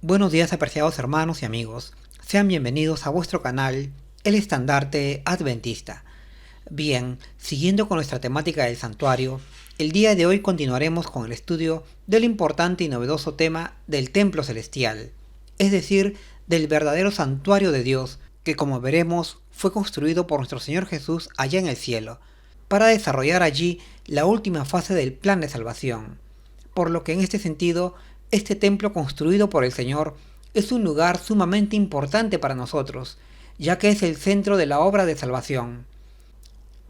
Buenos días, apreciados hermanos y amigos. Sean bienvenidos a vuestro canal, El Estandarte Adventista. Bien, siguiendo con nuestra temática del santuario, el día de hoy continuaremos con el estudio del importante y novedoso tema del templo celestial, es decir, del verdadero santuario de Dios, que como veremos fue construido por nuestro Señor Jesús allá en el cielo, para desarrollar allí la última fase del plan de salvación. Por lo que en este sentido, este templo construido por el Señor es un lugar sumamente importante para nosotros, ya que es el centro de la obra de salvación.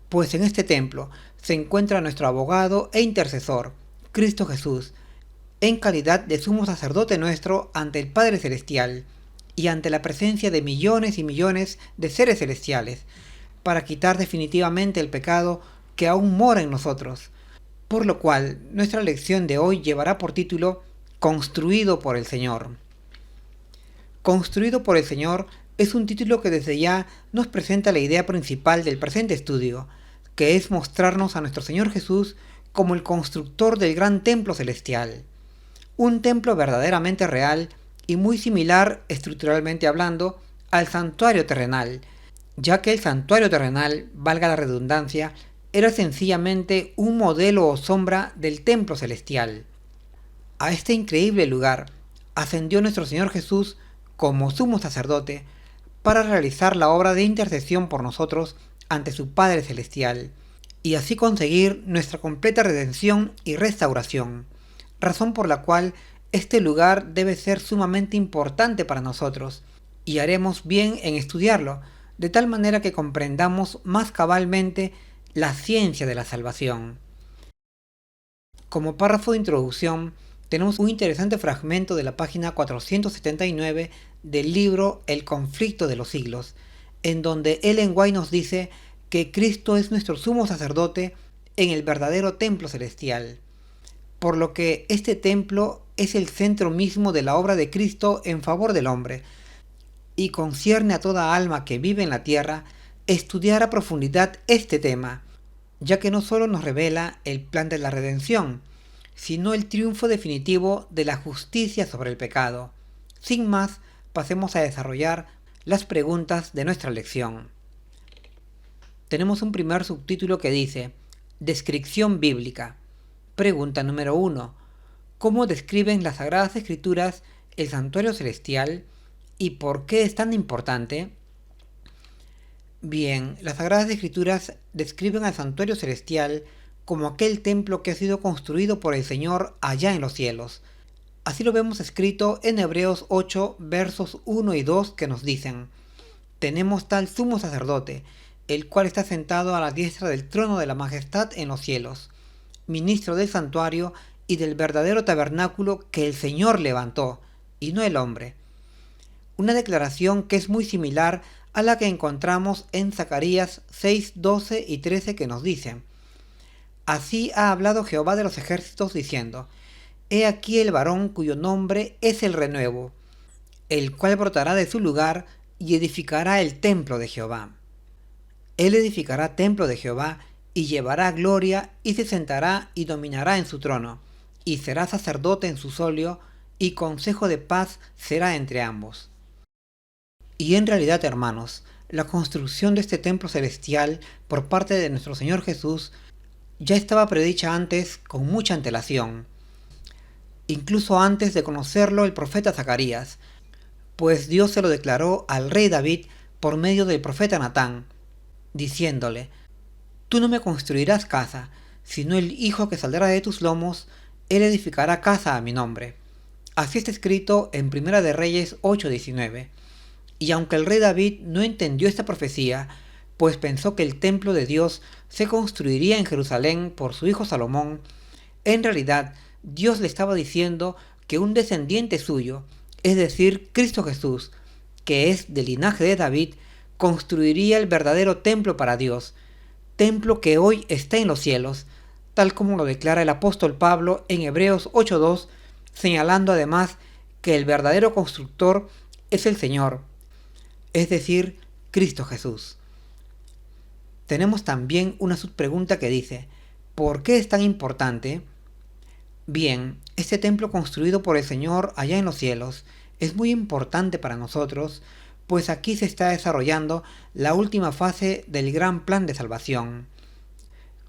Pues en este templo se encuentra nuestro abogado e intercesor, Cristo Jesús, en calidad de sumo sacerdote nuestro ante el Padre Celestial y ante la presencia de millones y millones de seres celestiales, para quitar definitivamente el pecado que aún mora en nosotros. Por lo cual, nuestra lección de hoy llevará por título Construido por el Señor. Construido por el Señor es un título que desde ya nos presenta la idea principal del presente estudio, que es mostrarnos a nuestro Señor Jesús como el constructor del gran templo celestial. Un templo verdaderamente real y muy similar, estructuralmente hablando, al santuario terrenal, ya que el santuario terrenal, valga la redundancia, era sencillamente un modelo o sombra del templo celestial. A este increíble lugar ascendió nuestro Señor Jesús como sumo sacerdote para realizar la obra de intercesión por nosotros ante su Padre Celestial y así conseguir nuestra completa redención y restauración, razón por la cual este lugar debe ser sumamente importante para nosotros y haremos bien en estudiarlo, de tal manera que comprendamos más cabalmente la ciencia de la salvación. Como párrafo de introducción, tenemos un interesante fragmento de la página 479 del libro El conflicto de los siglos, en donde Ellen White nos dice que Cristo es nuestro sumo sacerdote en el verdadero templo celestial, por lo que este templo es el centro mismo de la obra de Cristo en favor del hombre, y concierne a toda alma que vive en la tierra estudiar a profundidad este tema, ya que no solo nos revela el plan de la redención, sino el triunfo definitivo de la justicia sobre el pecado. Sin más, pasemos a desarrollar las preguntas de nuestra lección. Tenemos un primer subtítulo que dice Descripción bíblica. Pregunta número 1. ¿Cómo describen las Sagradas Escrituras el santuario celestial y por qué es tan importante? Bien, las Sagradas Escrituras describen al santuario celestial como aquel templo que ha sido construido por el Señor allá en los cielos. Así lo vemos escrito en Hebreos 8, versos 1 y 2 que nos dicen: Tenemos tal sumo sacerdote, el cual está sentado a la diestra del trono de la majestad en los cielos, ministro del santuario y del verdadero tabernáculo que el Señor levantó, y no el hombre. Una declaración que es muy similar a la que encontramos en Zacarías 6, 12 y 13 que nos dicen: Así ha hablado Jehová de los ejércitos diciendo: He aquí el varón cuyo nombre es el renuevo, el cual brotará de su lugar y edificará el templo de Jehová. Él edificará templo de Jehová y llevará gloria y se sentará y dominará en su trono, y será sacerdote en su solio, y consejo de paz será entre ambos. Y en realidad, hermanos, la construcción de este templo celestial por parte de nuestro Señor Jesús ya estaba predicha antes con mucha antelación, incluso antes de conocerlo el profeta Zacarías, pues Dios se lo declaró al rey David por medio del profeta Natán, diciéndole: Tú no me construirás casa, sino el hijo que saldrá de tus lomos, él edificará casa a mi nombre. Así está escrito en Primera de Reyes 8:19. Y aunque el rey David no entendió esta profecía, pues pensó que el templo de Dios se construiría en Jerusalén por su hijo Salomón, en realidad Dios le estaba diciendo que un descendiente suyo, es decir, Cristo Jesús, que es del linaje de David, construiría el verdadero templo para Dios, templo que hoy está en los cielos, tal como lo declara el apóstol Pablo en Hebreos 8:2, señalando además que el verdadero constructor es el Señor, es decir, Cristo Jesús. Tenemos también una subpregunta que dice: ¿por qué es tan importante? Bien, este templo construido por el Señor allá en los cielos Es muy importante para nosotros, pues aquí se está desarrollando la última fase del gran plan de salvación,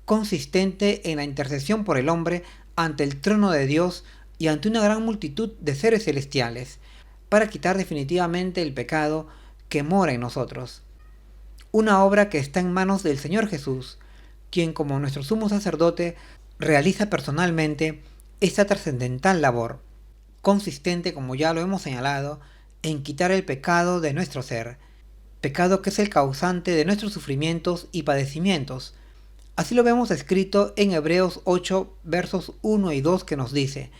consistente en la intercesión por el hombre ante el trono de Dios y ante una gran multitud de seres celestiales, para quitar definitivamente el pecado que mora en nosotros. Una obra que está en manos del Señor Jesús, quien como nuestro sumo sacerdote realiza personalmente esta trascendental labor, consistente, como ya lo hemos señalado, en quitar el pecado de nuestro ser, pecado que es el causante de nuestros sufrimientos y padecimientos. Así lo vemos escrito en Hebreos 8, versos 1 y 2, que nos dice: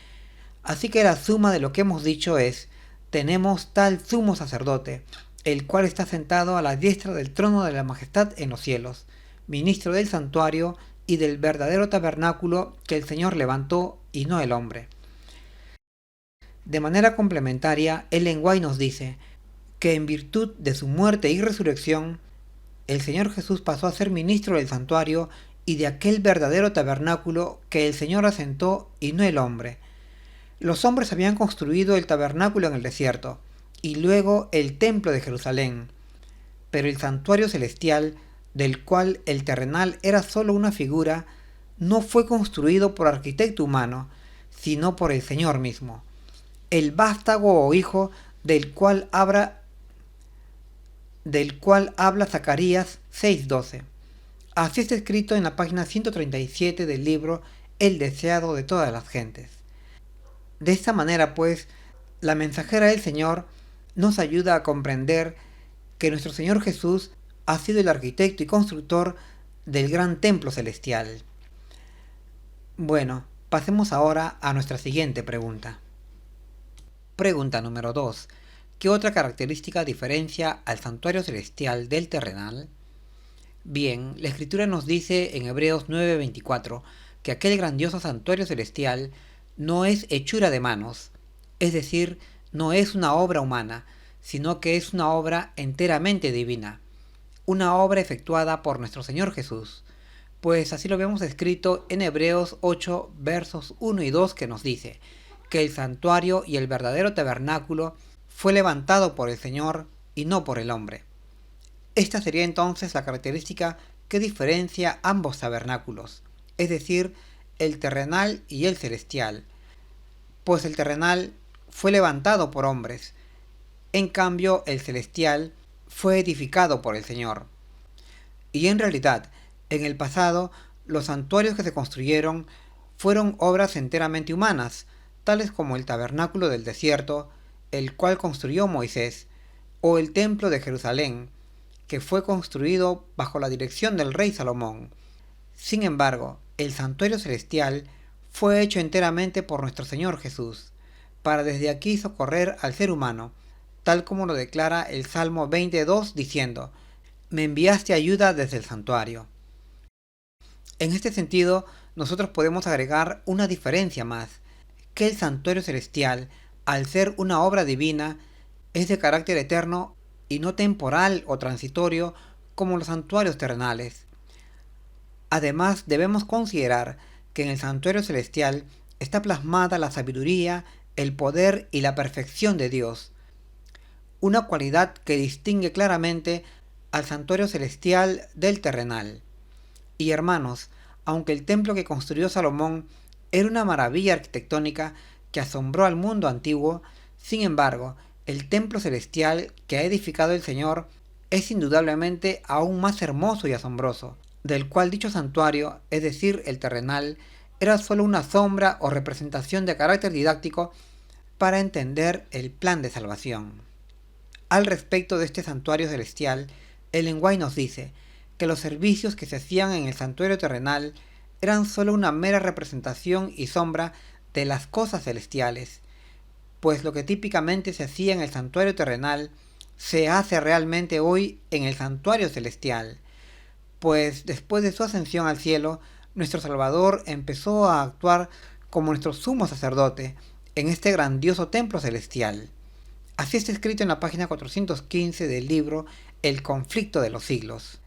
así que la suma de lo que hemos dicho es: tenemos tal sumo sacerdote, el cual está sentado a la diestra del trono de la majestad en los cielos, ministro del santuario y del verdadero tabernáculo que el Señor levantó y no el hombre. De manera complementaria, Ellen White nos dice que en virtud de su muerte y resurrección, el Señor Jesús pasó a ser ministro del santuario y de aquel verdadero tabernáculo que el Señor asentó y no el hombre. Los hombres habían construido el tabernáculo en el desierto y luego el templo de Jerusalén, pero el santuario celestial, del cual el terrenal era solo una figura, no fue construido por arquitecto humano, sino por el Señor mismo, el vástago o hijo del cual habla Zacarías 6:12. Así está escrito en la página 137 del libro El deseado de todas las gentes. De esta manera, pues, la mensajera del Señor nos ayuda a comprender que nuestro Señor Jesús ha sido el arquitecto y constructor del gran templo celestial. Bueno, pasemos ahora a nuestra siguiente pregunta. Pregunta número 2. ¿Qué otra característica diferencia al santuario celestial del terrenal? Bien, la Escritura nos dice en Hebreos 9:24 que aquel grandioso santuario celestial no es hechura de manos, es decir, no es una obra humana, sino que es una obra enteramente divina, una obra efectuada por nuestro Señor Jesús, pues así lo vemos escrito en Hebreos 8, versos 1 y 2, que nos dice que el santuario y el verdadero tabernáculo fue levantado por el Señor y no por el hombre. Esta sería entonces la característica que diferencia ambos tabernáculos, es decir, el terrenal y el celestial, pues el terrenal fue levantado por hombres, en cambio el celestial fue edificado por el Señor. Y en realidad, en el pasado, los santuarios que se construyeron fueron obras enteramente humanas, tales como el tabernáculo del desierto, el cual construyó Moisés, o el templo de Jerusalén, que fue construido bajo la dirección del rey Salomón. Sin embargo, el santuario celestial fue hecho enteramente por nuestro Señor Jesús, para desde aquí socorrer al ser humano, tal como lo declara el Salmo 22 diciendo: me enviaste ayuda desde el santuario. En este sentido, nosotros podemos agregar una diferencia más, que el santuario celestial, al ser una obra divina, es de carácter eterno y no temporal o transitorio como los santuarios terrenales. Además, debemos considerar que en el santuario celestial está plasmada la sabiduría, el poder y la perfección de Dios, una cualidad que distingue claramente al santuario celestial del terrenal. Y hermanos, aunque el templo que construyó Salomón era una maravilla arquitectónica que asombró al mundo antiguo, sin embargo, el templo celestial que ha edificado el Señor es indudablemente aún más hermoso y asombroso, del cual dicho santuario, es decir, el terrenal, era solo una sombra o representación de carácter didáctico para entender el plan de salvación. Al respecto de este santuario celestial, Ellen White nos dice que los servicios que se hacían en el santuario terrenal eran solo una mera representación y sombra de las cosas celestiales, pues lo que típicamente se hacía en el santuario terrenal se hace realmente hoy en el santuario celestial, pues después de su ascensión al cielo, nuestro Salvador empezó a actuar como nuestro sumo sacerdote en este grandioso templo celestial. Así está escrito en la página 415 del libro El conflicto de los siglos,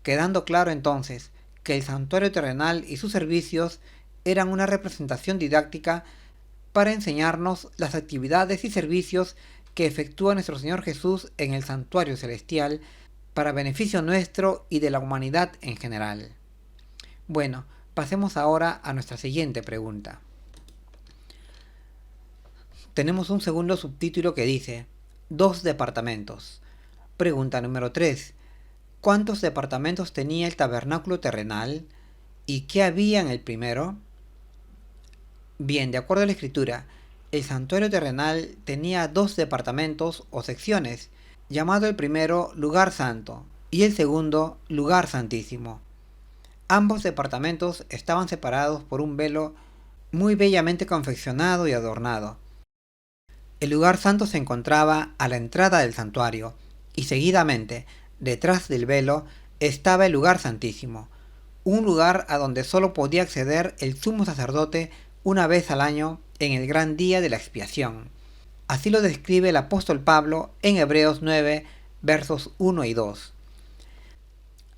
quedando claro entonces que el santuario terrenal y sus servicios eran una representación didáctica para enseñarnos las actividades y servicios que efectúa nuestro Señor Jesús en el santuario celestial para beneficio nuestro y de la humanidad en general. Bueno, pasemos ahora a nuestra siguiente pregunta. Tenemos un segundo subtítulo que dice: 2 departamentos. Pregunta número 3. ¿Cuántos departamentos tenía el tabernáculo terrenal? ¿Y qué había en el primero? Bien, de acuerdo a la Escritura, el santuario terrenal tenía 2 departamentos o secciones, llamado el primero lugar santo y el segundo lugar santísimo. Ambos departamentos estaban separados por un velo muy bellamente confeccionado y adornado. El lugar santo se encontraba a la entrada del santuario y seguidamente, detrás del velo, estaba el lugar santísimo, un lugar a donde solo podía acceder el sumo sacerdote una vez al año en el gran día de la expiación. Así lo describe el apóstol Pablo en Hebreos 9, versos 1 y 2.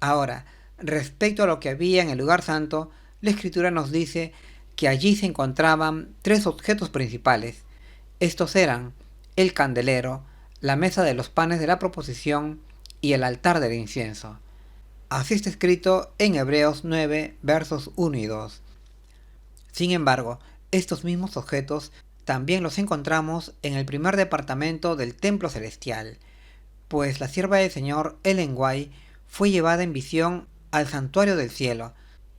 Ahora, respecto a lo que había en el lugar santo, la Escritura nos dice que allí se encontraban 3 objetos principales. Estos eran el candelero, la mesa de los panes de la proposición y el altar del incienso. Así está escrito en Hebreos 9, versos 1 y 2. Sin embargo, estos mismos objetos también los encontramos en el primer departamento del templo celestial, pues la sierva del Señor, Ellen White, fue llevada en visión al santuario del cielo,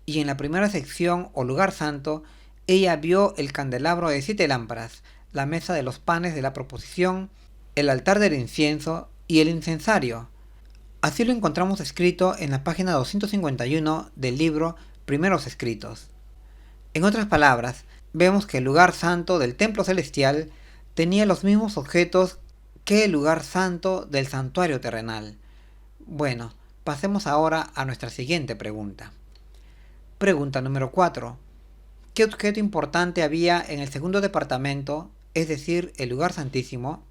y en la primera sección o lugar santo, ella vio el candelabro de 7 lámparas, la mesa de los panes de la proposición, el altar del incienso y el incensario. Así lo encontramos escrito en la página 251 del libro Primeros Escritos. En otras palabras, vemos que el lugar santo del templo celestial tenía los mismos objetos que el lugar santo del santuario terrenal. Bueno, pasemos ahora a nuestra siguiente pregunta. Pregunta número 4. ¿Qué objeto importante había en el segundo departamento, es decir, el lugar santísimo?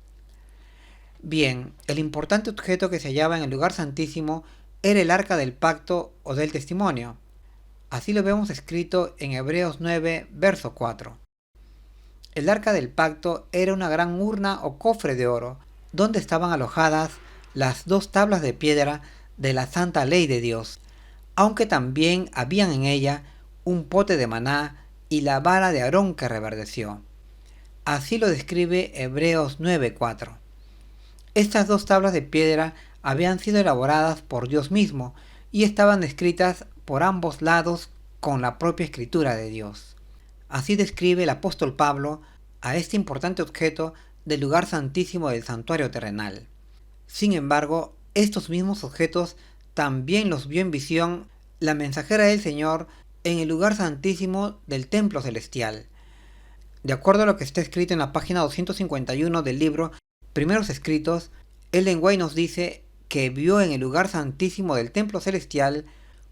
Bien, el importante objeto que se hallaba en el lugar santísimo era el arca del pacto o del testimonio. Así lo vemos escrito en Hebreos 9, verso 4. El arca del pacto era una gran urna o cofre de oro, donde estaban alojadas las 2 tablas de piedra de la santa ley de Dios, aunque también habían en ella un pote de maná y la vara de Aarón que reverdeció. Así lo describe Hebreos 9:4. Estas 2 tablas de piedra habían sido elaboradas por Dios mismo y estaban escritas por ambos lados con la propia escritura de Dios. Así describe el apóstol Pablo a este importante objeto del lugar santísimo del santuario terrenal. Sin embargo, estos mismos objetos también los vio en visión la mensajera del Señor en el lugar santísimo del templo celestial. De acuerdo a lo que está escrito en la página 251 del libro Primeros Escritos, Ellen White nos dice que vio en el lugar santísimo del templo celestial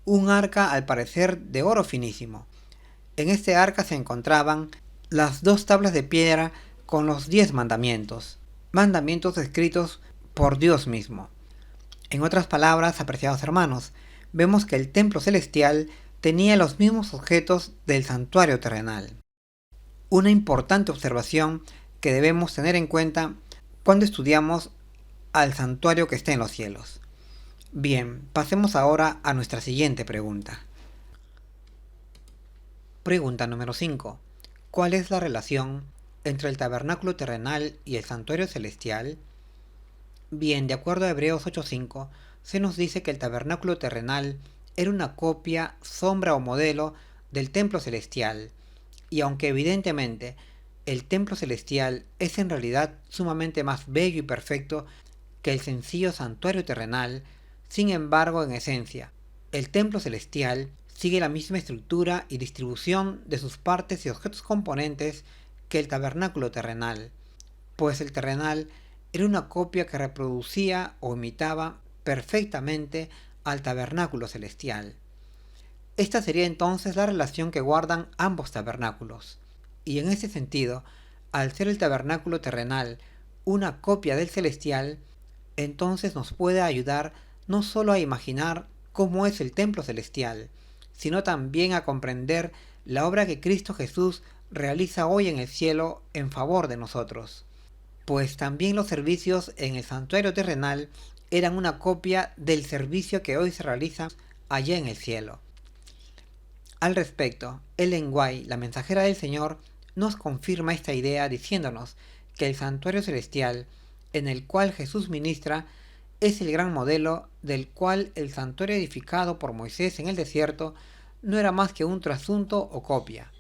un arca al parecer de oro finísimo. En este arca se encontraban las 2 tablas de piedra con los 10 mandamientos, mandamientos escritos por Dios mismo. En otras palabras, apreciados hermanos, vemos que el templo celestial tenía los mismos objetos del santuario terrenal. Una importante observación que debemos tener en cuenta cuando estudiamos al santuario que está en los cielos. Bien, pasemos ahora a nuestra siguiente pregunta. Pregunta número 5. ¿Cuál es la relación entre el tabernáculo terrenal y el santuario celestial? Bien, de acuerdo a Hebreos 8:5, se nos dice que el tabernáculo terrenal era una copia, sombra o modelo del templo celestial, y aunque evidentemente el templo celestial es en realidad sumamente más bello y perfecto que el sencillo santuario terrenal, sin embargo, en esencia, el templo celestial sigue la misma estructura y distribución de sus partes y objetos componentes que el tabernáculo terrenal, pues el terrenal era una copia que reproducía o imitaba perfectamente al tabernáculo celestial. Esta sería entonces la relación que guardan ambos tabernáculos, y en ese sentido, al ser el tabernáculo terrenal una copia del celestial, entonces nos puede ayudar no solo a imaginar cómo es el templo celestial, sino también a comprender la obra que Cristo Jesús realiza hoy en el cielo en favor de nosotros. pues también los servicios en el santuario terrenal eran una copia del servicio que hoy se realiza allá en el cielo. Al respecto, Ellen White, la mensajera del Señor, nos confirma esta idea diciéndonos que el santuario celestial en el cual Jesús ministra es el gran modelo del cual el santuario edificado por Moisés en el desierto no era más que un trasunto o copia.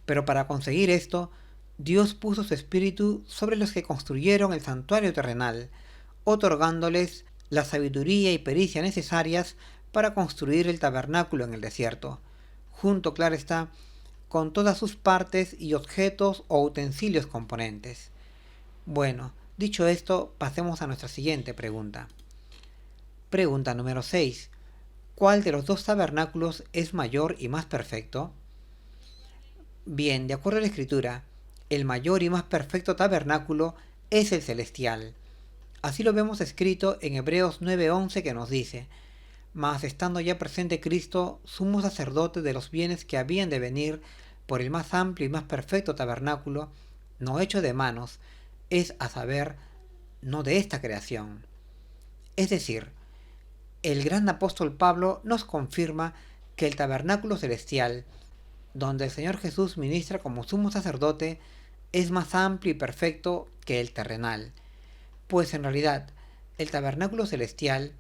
Pero para conseguir esto, Dios puso su espíritu sobre los que construyeron el santuario terrenal, otorgándoles la sabiduría y pericia necesarias para construir el tabernáculo en el desierto, junto, claro está, con todas sus partes y objetos o utensilios componentes. Bueno, dicho esto, pasemos a nuestra siguiente pregunta. Pregunta número 6. ¿Cuál de los dos tabernáculos es mayor y más perfecto? Bien, de acuerdo a la Escritura, el mayor y más perfecto tabernáculo es el celestial. Así lo vemos escrito en Hebreos 9:11 que nos dice: mas estando ya presente Cristo, sumo sacerdote de los bienes que habían de venir por el más amplio y más perfecto tabernáculo, no hecho de manos, es a saber, no de esta creación. Es decir, el gran apóstol Pablo nos confirma que el tabernáculo celestial, donde el Señor Jesús ministra como sumo sacerdote, es más amplio y perfecto que el terrenal, pues en realidad el tabernáculo celestial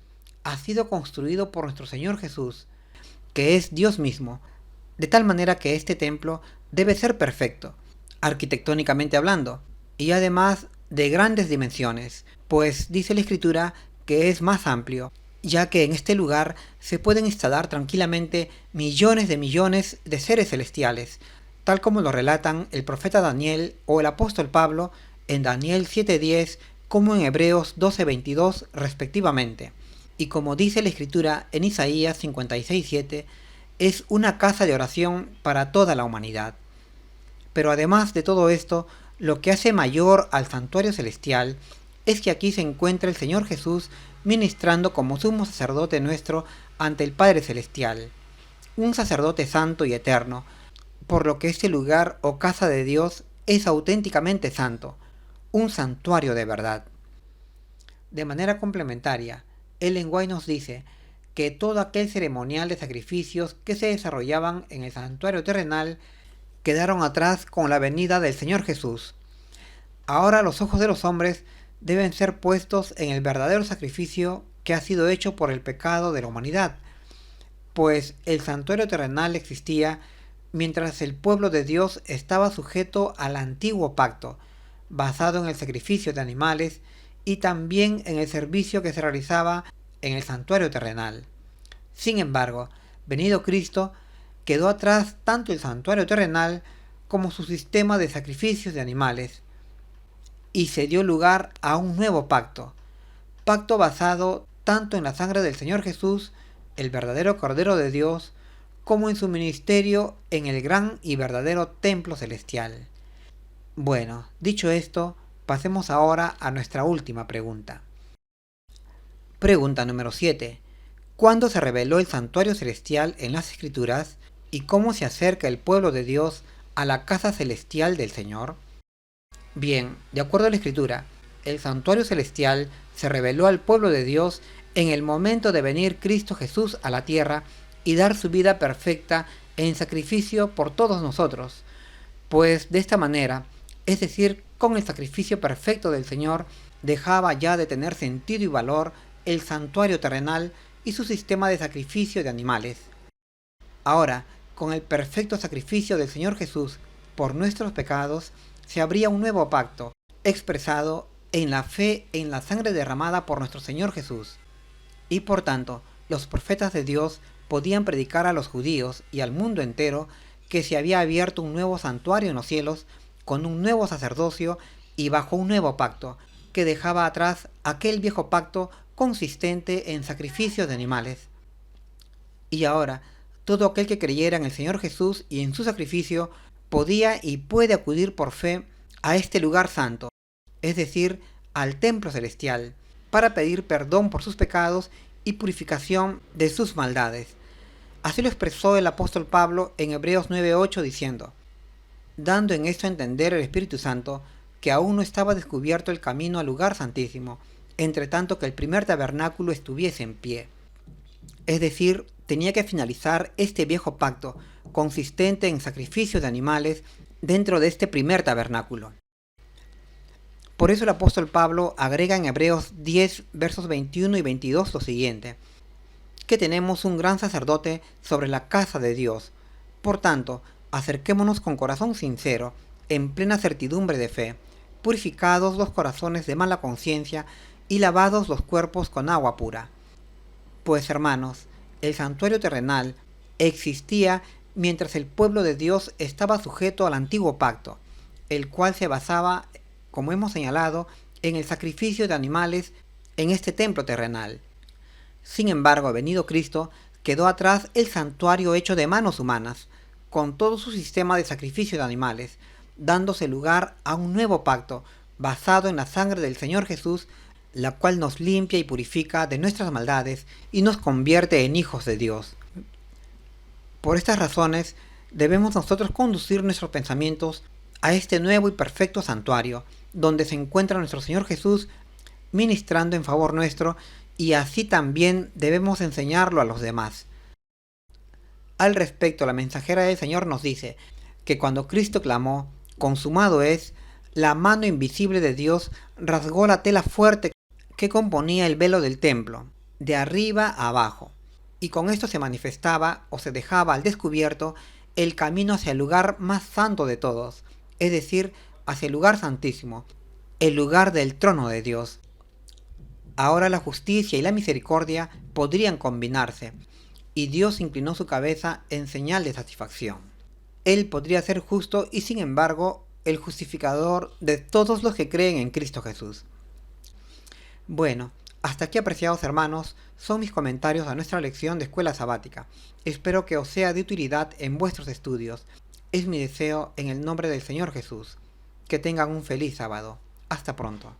ha sido construido por nuestro Señor Jesús, que es Dios mismo, de tal manera que este templo debe ser perfecto, arquitectónicamente hablando, y además de grandes dimensiones, pues dice la Escritura que es más amplio, ya que en este lugar se pueden instalar tranquilamente millones de seres celestiales, tal como lo relatan el profeta Daniel o el apóstol Pablo en Daniel 7:10 como en Hebreos 12:22 respectivamente. Y como dice la Escritura en Isaías 56:7, es una casa de oración para toda la humanidad. Pero además de todo esto, lo que hace mayor al santuario celestial es que aquí se encuentra el Señor Jesús ministrando como sumo sacerdote nuestro ante el Padre Celestial, un sacerdote santo y eterno, por lo que este lugar o casa de Dios es auténticamente santo, un santuario de verdad. De manera complementaria, Ellen White nos dice que todo aquel ceremonial de sacrificios que se desarrollaban en el santuario terrenal quedaron atrás con la venida del Señor Jesús. Ahora los ojos de los hombres deben ser puestos en el verdadero sacrificio que ha sido hecho por el pecado de la humanidad, pues el santuario terrenal existía mientras el pueblo de Dios estaba sujeto al antiguo pacto, basado en el sacrificio de animales y también en el servicio que se realizaba en el santuario terrenal. Sin embargo, venido Cristo, quedó atrás tanto el santuario terrenal como su sistema de sacrificios de animales, y se dio lugar a un nuevo pacto, pacto basado tanto en la sangre del Señor Jesús, el verdadero Cordero de Dios, como en su ministerio en el gran y verdadero templo celestial. Bueno, dicho esto, pasemos ahora a nuestra última pregunta. Pregunta número 7. ¿Cuándo se reveló el santuario celestial en las Escrituras y cómo se acerca el pueblo de Dios a la casa celestial del Señor? Bien, de acuerdo a la Escritura, el santuario celestial se reveló al pueblo de Dios en el momento de venir Cristo Jesús a la tierra y dar su vida perfecta en sacrificio por todos nosotros, pues de esta manera, es decir, con el sacrificio perfecto del Señor, dejaba ya de tener sentido y valor el santuario terrenal y su sistema de sacrificio de animales. Ahora, con el perfecto sacrificio del Señor Jesús por nuestros pecados, se abría un nuevo pacto, expresado en la fe en la sangre derramada por nuestro Señor Jesús. Y por tanto, los profetas de Dios podían predicar a los judíos y al mundo entero que se había abierto un nuevo santuario en los cielos, con un nuevo sacerdocio y bajo un nuevo pacto, que dejaba atrás aquel viejo pacto consistente en sacrificios de animales. Y ahora, todo aquel que creyera en el Señor Jesús y en su sacrificio, podía y puede acudir por fe a este lugar santo, es decir, al templo celestial, para pedir perdón por sus pecados y purificación de sus maldades. Así lo expresó el apóstol Pablo en Hebreos 9:8 diciendo: dando en esto a entender el Espíritu Santo que aún no estaba descubierto el camino al lugar santísimo, entre tanto que el primer tabernáculo estuviese en pie. Es decir, tenía que finalizar este viejo pacto, consistente en sacrificio de animales, dentro de este primer tabernáculo. Por eso el apóstol Pablo agrega en Hebreos 10, versos 21 y 22 lo siguiente: que tenemos un gran sacerdote sobre la casa de Dios. Por tanto, acerquémonos con corazón sincero, en plena certidumbre de fe, purificados los corazones de mala conciencia y lavados los cuerpos con agua pura. Pues hermanos, el santuario terrenal existía mientras el pueblo de Dios estaba sujeto al antiguo pacto, el cual se basaba, como hemos señalado, en el sacrificio de animales en este templo terrenal. Sin embargo, venido Cristo, quedó atrás el santuario hecho de manos humanas, con todo su sistema de sacrificio de animales, dándose lugar a un nuevo pacto, basado en la sangre del Señor Jesús, la cual nos limpia y purifica de nuestras maldades y nos convierte en hijos de Dios. Por estas razones, debemos nosotros conducir nuestros pensamientos a este nuevo y perfecto santuario, donde se encuentra nuestro Señor Jesús ministrando en favor nuestro, y así también debemos enseñarlo a los demás. Al respecto, la mensajera del Señor nos dice que cuando Cristo clamó, consumado es, la mano invisible de Dios rasgó la tela fuerte que componía el velo del templo, de arriba a abajo, y con esto se manifestaba o se dejaba al descubierto el camino hacia el lugar más santo de todos, es decir, hacia el lugar santísimo, el lugar del trono de Dios. Ahora la justicia y la misericordia podrían combinarse, y Dios inclinó su cabeza en señal de satisfacción. Él podría ser justo y sin embargo el justificador de todos los que creen en Cristo Jesús. Bueno, hasta aquí, apreciados hermanos, son mis comentarios a nuestra lección de escuela sabática. Espero que os sea de utilidad en vuestros estudios. Es mi deseo en el nombre del Señor Jesús. Que tengan un feliz sábado. Hasta pronto.